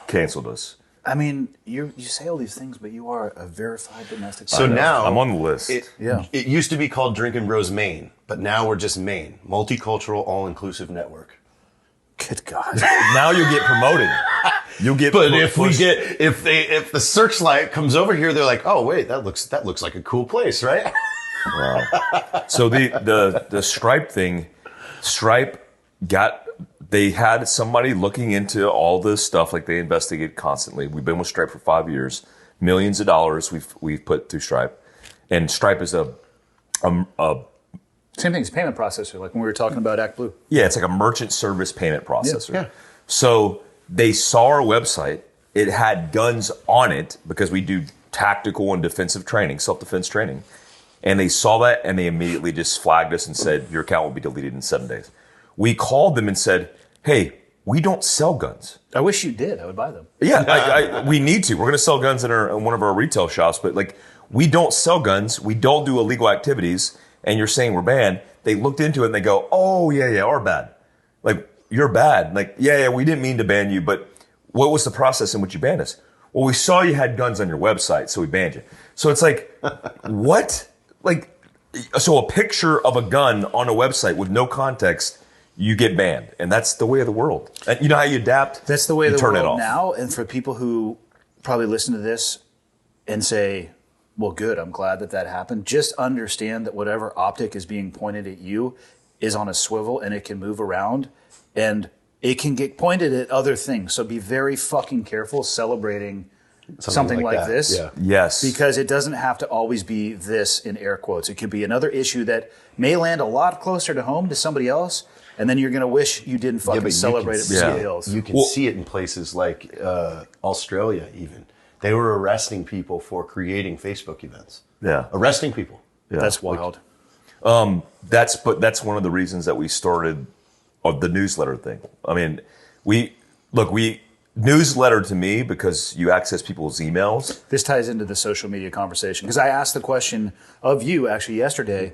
canceled us. I mean, you say all these things, but you are a verified domestic. So now I'm on the list. It used to be called Drinking Bros Maine, but now we're just Maine, multicultural, all-inclusive network. Good God! Now you get promoted. You get. But if the searchlight comes over here, they're like, oh wait, that looks like a cool place, right? Wow. So the Stripe thing, they had somebody looking into all this stuff, like they investigate constantly. We've been with Stripe for 5 years, millions of dollars we've put through Stripe, and Stripe is a same thing as payment processor, like when we were talking about ActBlue. Yeah, it's like a merchant service payment processor. Yeah. So they saw our website. It had guns on it because we do tactical and defensive training, self-defense training. And they saw that and they immediately just flagged us and said, your account will be deleted in 7 days. We called them and said, hey, we don't sell guns. I wish you did. I would buy them. Yeah, we need to. We're going to sell guns in one of our retail shops, but like we don't sell guns. We don't do illegal activities. And you're saying we're banned. They looked into it and they go, oh, yeah, our bad. Like, you're bad. Like, yeah, we didn't mean to ban you, but what was the process in which you banned us? Well, we saw you had guns on your website, so we banned you. So it's like, what? Like, so a picture of a gun on a website with no context, you get banned. And that's the way of the world. And you know how you adapt? That's the way of the turn it world off. now. And for people who probably listen to this and say, well, good, I'm glad that happened. Just understand that whatever optic is being pointed at you is on a swivel and it can move around and it can get pointed at other things. So be very fucking careful celebrating something like this. Yeah. Yes. Because it doesn't have to always be this in air quotes. It could be another issue that may land a lot closer to home to somebody else, and then you're going to wish you didn't fucking celebrate it with somebody else. You can see it in places like Australia even. They were arresting people for creating Facebook events. Yeah. Arresting people. Yeah. That's wild. That's one of the reasons that we started the newsletter thing. I mean, newsletter to me because you access people's emails. This ties into the social media conversation because I asked the question of you actually yesterday,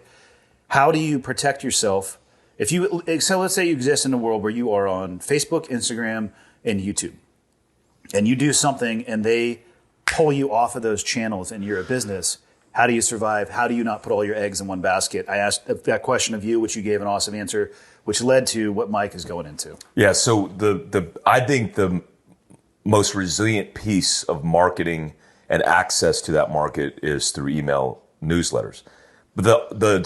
how do you protect yourself so let's say you exist in a world where you are on Facebook, Instagram, and YouTube, and you do something and they pull you off of those channels and you're a business. How do you survive? How do you not put all your eggs in one basket? I asked that question of you, which you gave an awesome answer, which led to what Mike is going into. Yeah, so I think the most resilient piece of marketing and access to that market is through email newsletters. But the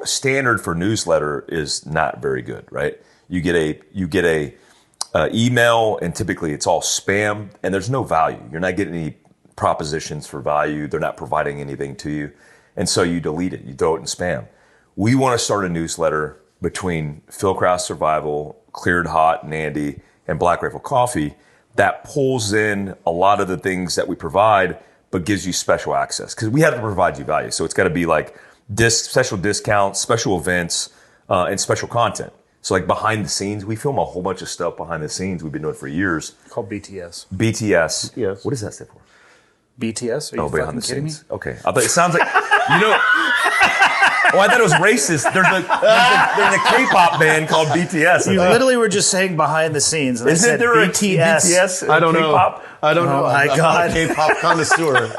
standard for newsletter is not very good, right? You get a email, and typically it's all spam, and there's no value. You're not getting any propositions for value. They're not providing anything to you, and so you delete it. You throw it in spam. We want to start a newsletter between Fieldcraft Survival, Cleared Hot, and Andy, and Black Rifle Coffee that pulls in a lot of the things that we provide, but gives you special access because we have to provide you value. So it's got to be like special discounts, special events, and special content. So like behind the scenes, we film a whole bunch of stuff behind the scenes. We've been doing it for years. Called BTS. BTS. What does that stand for? BTS? Are you fucking kidding me? Okay. I thought it sounds like, I thought it was racist. There's a K-pop band called BTS. You literally were just saying behind the scenes. And Isn't there BTS? a BTS? I don't know. K-pop? I don't know. My I'm God. not a K-pop connoisseur.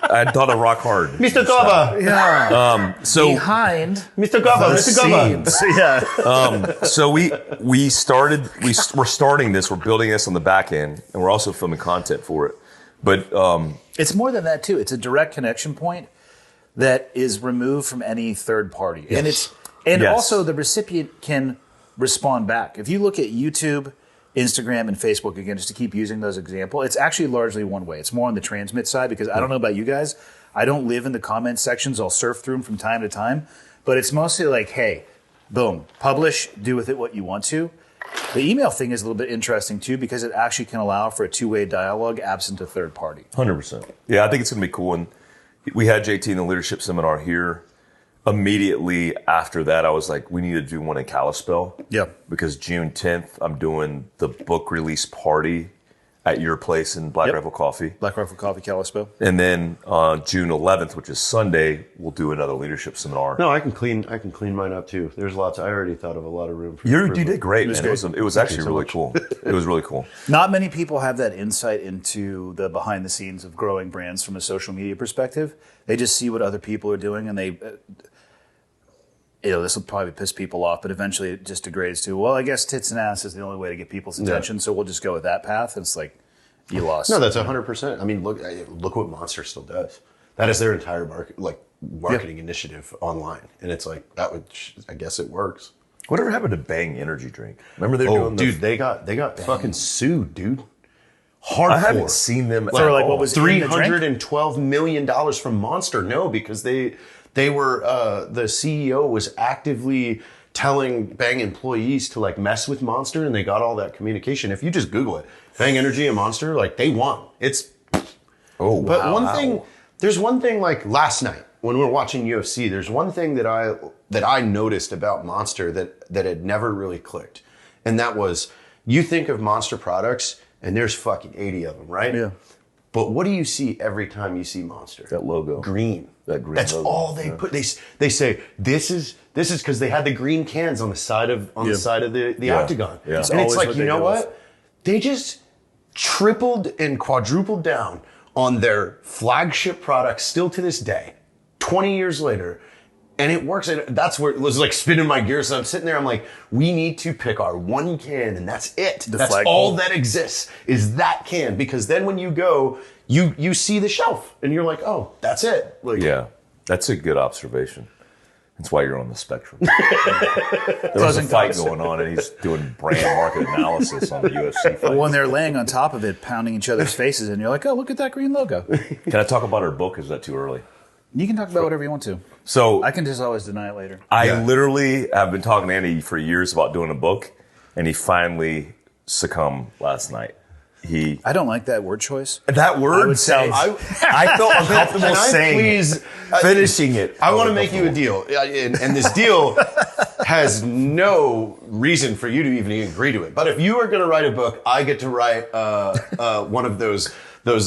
I thought of Rock Hard. Mr. Gaba. Yeah. So Behind Mr. Gaba. the Mr. Gaba. scenes. Yeah. So we're starting this. We're building this on the back end, and we're also filming content for it. But It's more than that too. It's a direct connection point that is removed from any third party. Yes. And Yes. also the recipient can respond back. If you look at YouTube, Instagram, and Facebook, again, just to keep using those examples, it's actually largely one way. It's more on the transmit side because I don't know about you guys. I don't live in the comment sections. I'll surf through them from time to time. But it's mostly like, hey, boom, publish, do with it what you want to. The email thing is a little bit interesting too because it actually can allow for a two-way dialogue absent a third party. 100%. Yeah, I think it's going to be cool. And we had JT in the leadership seminar here immediately after that, I was like, we need to do one in Kalispell. Yeah. Because June 10th, I'm doing the book release party at your place in Black Rifle Coffee. Black Rifle Coffee, Kalispell. And then on June 11th, which is Sunday, we'll do another leadership seminar. No, I can clean mine up too. There's lots. I already thought of a lot of room for You did great, man. great. It was actually really cool. It was really cool. Not many people have that insight into the behind the scenes of growing brands from a social media perspective. They just see what other people are doing, and they, this will probably piss people off, but eventually it just degrades to, well, I guess tits and ass is the only way to get people's attention, so we'll just go with that path. And it's like, you lost. No, that's 100%. I mean, look what Monster still does. That is their entire marketing initiative online, and it's like that would. I guess it works. Whatever happened to Bang energy drink? Remember they're doing dude, they got fucking sued, dude. Hardcore. I haven't seen them. For like what was $312 million from Monster? No, because they were the CEO was actively telling Bang employees to like mess with Monster, and they got all that communication. If you just Google it, Bang Energy and Monster, like they won. It's But there's one thing like last night when we were watching UFC, there's one thing that I noticed about Monster that had never really clicked, and that was you think of Monster products and there's fucking 80 of them, right? Yeah. But what do you see every time you see Monster? That logo. Green. That green That's logo. all they put. They say this is because they had the green cans on the side of the octagon. Yeah. And it's like, what you they know do. what? They just tripled and quadrupled down on their flagship products still to this day, 20 years later. And it works. And that's where it was like spinning my gears. So I'm sitting there. I'm like, we need to pick our one can, and that's it. That's all that exists is that can. Because then when you go, you see the shelf, and you're like, oh, that's it. Like, Yeah, that's a good observation. That's why you're on the spectrum. There was a fight going on, and he's doing brand market analysis on the UFC fight. When they're laying on top of it, pounding each other's faces, and you're like, oh, look at that green logo. Can I talk about our book? Is that too early? You can talk about whatever you want to. So I can just always deny it later. I literally have been talking to Andy for years about doing a book, and he finally succumbed last night. I don't like that word choice. That word sounds. I felt uncomfortable saying finishing it. I want to make you a deal, and this deal has no reason for you to even agree to it. But if you are going to write a book, I get to write one of those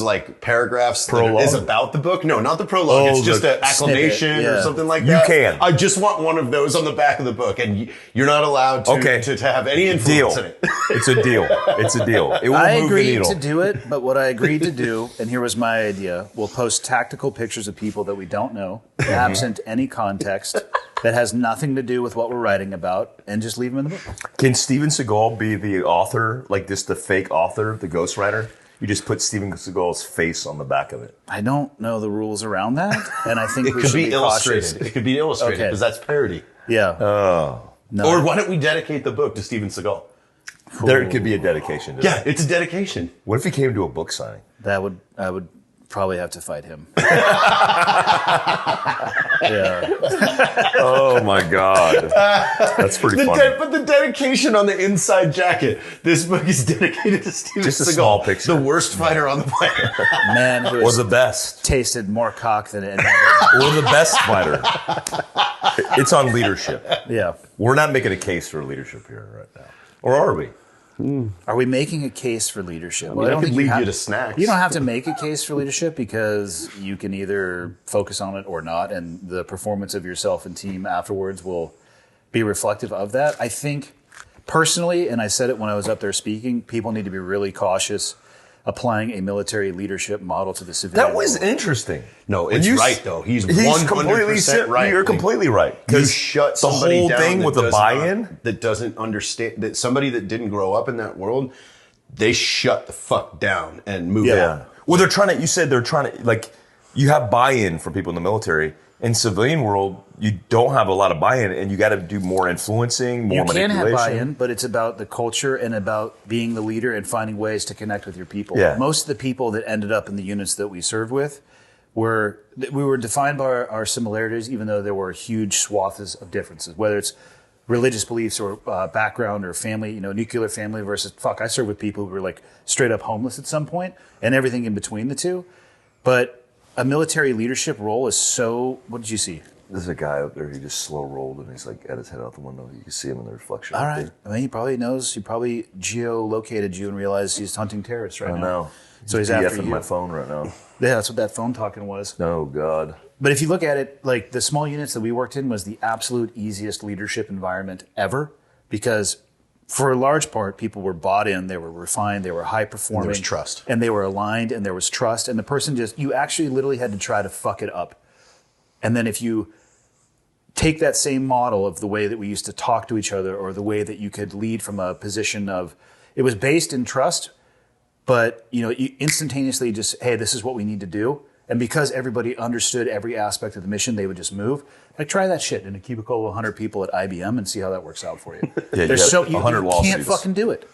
like paragraphs that is about the book. No, not the prologue. It's just an acclamation or something like that. You can. I just want one of those on the back of the book, and you're not allowed to have any influence in it. It's a deal. It's a deal. It will I move the agreed needle. to do it, but what I agreed to do, and here was my idea, we'll post tactical pictures of people that we don't know, absent any context, that has nothing to do with what we're writing about, and just leave them in the book. Can Steven Seagal be the author, like this, the fake author, the ghostwriter? You just put Steven Seagal's face on the back of it. I don't know the rules around that, and I think It we could should be be illustrated. cautious. It could be illustrated because that's parody. Yeah. No. Or why don't we dedicate the book to Steven Seagal? There could be a dedication to Yeah, that. it's a dedication. What if he came to a book signing? I would probably have to fight him. Yeah. Oh my God. That's pretty funny. But the dedication on the inside jacket. This book is dedicated to Steven Just a Seagal, small picture. the worst fighter on the planet. Man who Or has the best. tasted more cock than any Or the best fighter. It's on leadership. Yeah. We're not making a case for leadership here right now. Or are we? Are we making a case for leadership? I don't could think lead have- you to snacks. You don't have to make a case for leadership because you can either focus on it or not, and the performance of yourself and team afterwards will be reflective of that. I think personally, and I said it when I was up there speaking, people need to be really cautious applying a military leadership model to the civilian That was world. interesting. No, it's right though. He's completely 100% right. You're completely right. You 'Cause shut the somebody whole down thing that with the does buy-in. not- that doesn't understand that somebody that didn't grow up in that world, they shut the fuck down and move on. Well, you said they're trying to, like, you have buy-in from people in the military. In civilian world, you don't have a lot of buy-in, and you got to do more influencing, more You can manipulation. have buy-in, but it's about the culture and about being the leader and finding ways to connect with your people. Yeah. Most of the people that ended up in the units that we served with we were defined by our similarities, even though there were huge swaths of differences, whether it's religious beliefs or background or family, nuclear family versus, I served with people who were like straight up homeless at some point and everything in between the two. But a military leadership role is so, what did you see? There's a guy up there who just slow rolled and he's like at his head out the window. You can see him in the reflection. All right. I mean, he probably knows. He probably geolocated you and realized he's hunting terrorists right now. I know. So he's after you. my phone right now. Yeah, that's what that phone talking was. Oh, God. But if you look at it, like the small units that we worked in was the absolute easiest leadership environment ever because for a large part, people were bought in, they were refined, they were high performing. There was trust. And they were aligned and there was trust. And the person you actually literally had to try to fuck it up. And then if you take that same model of the way that we used to talk to each other or the way that you could lead from a position of, it was based in trust, but you instantaneously just, hey, this is what we need to do. And because everybody understood every aspect of the mission, they would just move. Like, try that shit in a cubicle of 100 people at IBM and see how that works out for you. Yeah, There's you 100 lawsuits. Can't fucking do it.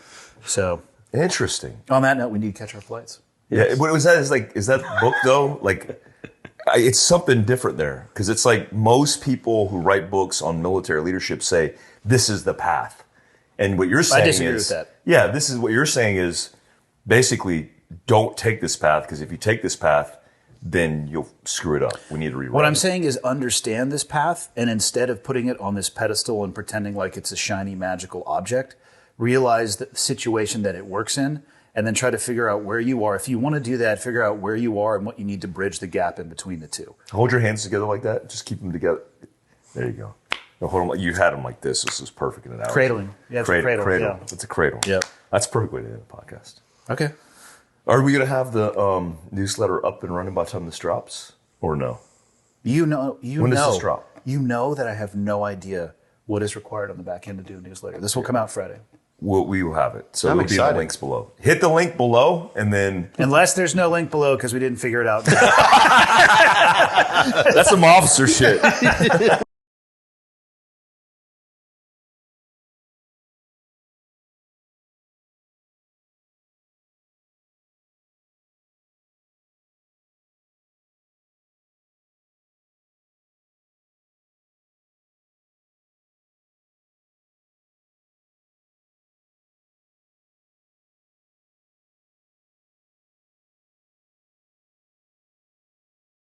So, Interesting. on that note, we need to catch our flights. Yeah, what was that? Is that book though? Like, it's something different there because it's like most people who write books on military leadership say this is the path, and what you're saying disagree is, with that. yeah, this is what you're saying is basically don't take this path because if you take this path, then you'll screw it up. We need to rewrite. What I'm saying is understand this path, and instead of putting it on this pedestal and pretending like it's a shiny magical object, realize the situation that it works in. And then try to figure out where you are. If you want to do that, figure out where you are and what you need to bridge the gap in between the two. Hold your hands together like that. Just keep them together. There you go. No, hold them like you had them like this. This is perfect in an hour. Cradling. Yeah, it's a cradle. Yeah. It's a cradle. Yeah. That's a perfect way to end the podcast. Okay. Are we going to have the newsletter up and running by the time this drops, or no? When does this drop? You know that I have no idea what is required on the back end to do a newsletter. This will come out Friday. We will have it. So I'm it'll be in excited. the links below. Hit the link below, and then Unless there's no link below because we didn't figure it out. that's some officer shit.